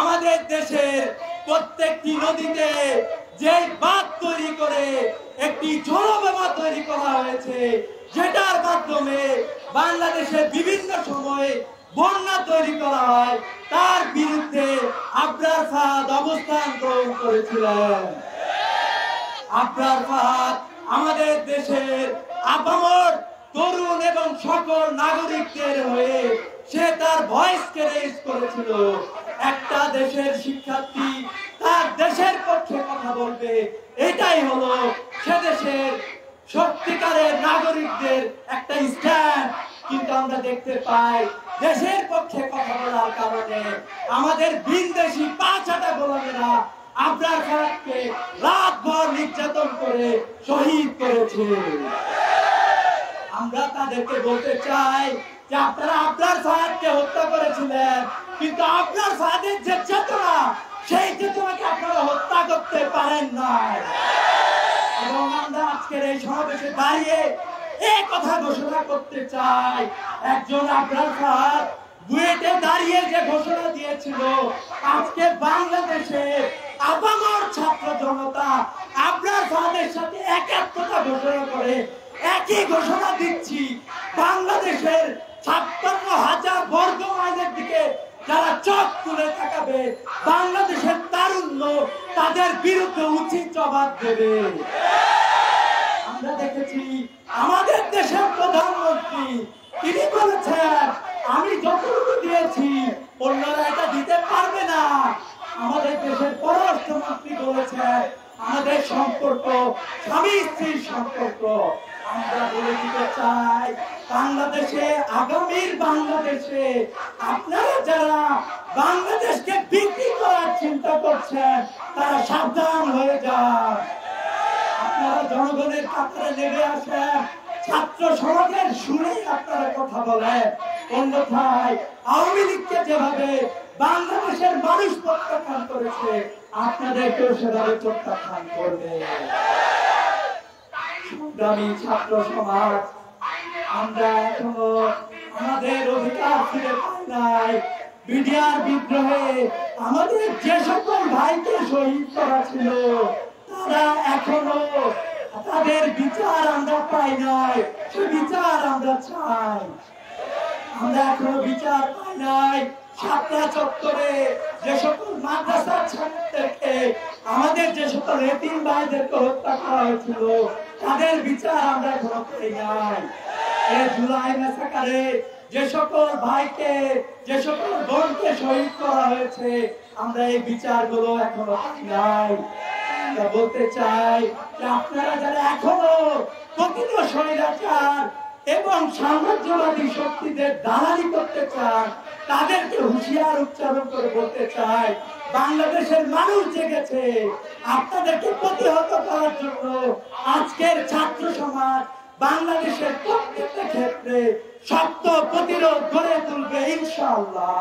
আমাদের দেশের প্রত্যেকটি নদীতে যে বাঁধ তৈরি করে একটি জলবিমা তৈরি করা হয়েছে, যেটার মাধ্যমে বাংলাদেশের বিভিন্ন সময়ে বন্যা তৈরি করা হয়, তার বিরুদ্ধে আবরার ফাহাদ অবস্থান গ্রহণ করেছিলেন। আবরার ফাহাদ আমাদের দেশের আপামর তরুণ এবং সকল নাগরিকদের হয়ে সে তার ভয়েসকে রেজ করেছিল। একটা দেশের শিক্ষার্থী তার দেশের পক্ষে কথা বলবে, এটাই হলো সে দেশের সত্যিকারের নাগরিকদের একটা স্ট্যান্ড। কিন্তু আমরা দেখতে পাই দেশের পক্ষে কথা বলার কারণে আমাদের ভিনদেশী পাঁচটা গোলামেরা আবরার ফাহাদকে রাতভর নির্যাতন করে শহীদ করেছে। আমরা তাদেরকে বলতে চাই যে আপনারা আবরার ফাহাদকে হত্যা করেছিলেন, কিন্তু আবরার ফাহাদের যে চেতনা, সেই চেতনাকে আপনারা হত্যা করতে পারেন না। এবং আমরা আজকের এই সমাবেশে দাঁড়িয়ে এই কথা ঘোষণা করতে চাই, একজন আবরার ফাহাদ বুয়েটে দাঁড়িয়ে যে ঘোষণা দিয়েছিল, আজকে বাংলাদেশে আপামর ছাত্র জনতা আবরার ফাহাদের সাথে একাত্মতা ঘোষণা করে একই ঘোষণা দিচ্ছি, বাংলাদেশের 56,000 বর্গ মাইলের দিকে যারা চোখ তুলে তাকাবে, বাংলাদেশের তারুণ্য তাদের বিরুদ্ধে উচিত জবাব দেবে। আমরা দেখেছি আমাদের দেশের প্রধানমন্ত্রী তিনি বলেছেন, আমি যতটুকু দিয়েছি অন্যরা এটা দিতে পারবে না। আমাদের দেশের পররাষ্ট্রমন্ত্রী বলেছেন, আমাদের সম্পর্ক স্বামী স্ত্রীর সম্পর্ক। আমরা বলে দিতে চাই, বাংলাদেশে আগামীর বাংলাদেশে আপনারা যারা বাংলাদেশকে বিক্রি করার চিন্তা করছেন, তারা সাবধান হয়ে যান। আপনারা জনগণের কাতারে নেমে আসেন, ছাত্র সমাজের শুনে আপনারা কথা বলেন। অন্যথায় আওয়ামী লীগকে যেভাবে বাংলাদেশের মানুষ প্রত্যাখ্যান করেছে, আপনাদেরকেও সেভাবে প্রত্যাখ্যান করবে। সংগ্রামী ছাত্র সমাজ, আমরা এখনো আমাদের অধিকার ফিরে পাই নাই। বিডিআর বিদ্রোহে আমাদের যে সকল ভাইকে শহীদ করা ছিল, তারা এখনো তাদের বিচার আমরা পাই নাই। সে বিচার আমরা চাই। আমরা এখনো বিচার পাই নাই। শাপলা চত্বরে যে সকল মাদ্রাসার ছাত্রদেরকে, আমাদের যে সকল এতিম ভাইদেরকে হত্যা করা হয়েছিল, তাদের বিচার আমরা এখনো পাই নাই। এই জুলাই ম্যাসাকারে যে সকল ভাইকে, যে সকল বোনকে শহীদ করা হয়েছে, আমরা এই বিচারগুলো এখনো পাই নাই। আমরা বলতে চাই যে আপনারা যারা এখনো প্রকৃত স্বৈরাচার এবং সাম্রাজ্যবাদী শক্তিদের দালালি করতে চান, তাদেরকে হুঁশিয়ার উচ্চারণ করে বলতে চাই, বাংলাদেশের মানুষ জেগেছে। আপনাদেরকে প্রতিহত করার জন্য আজকের ছাত্র সমাজ বাংলাদেশের প্রত্যেকটা ক্ষেত্রে শক্ত প্রতিরোধ গড়ে তুলবে ইনশাআল্লাহ।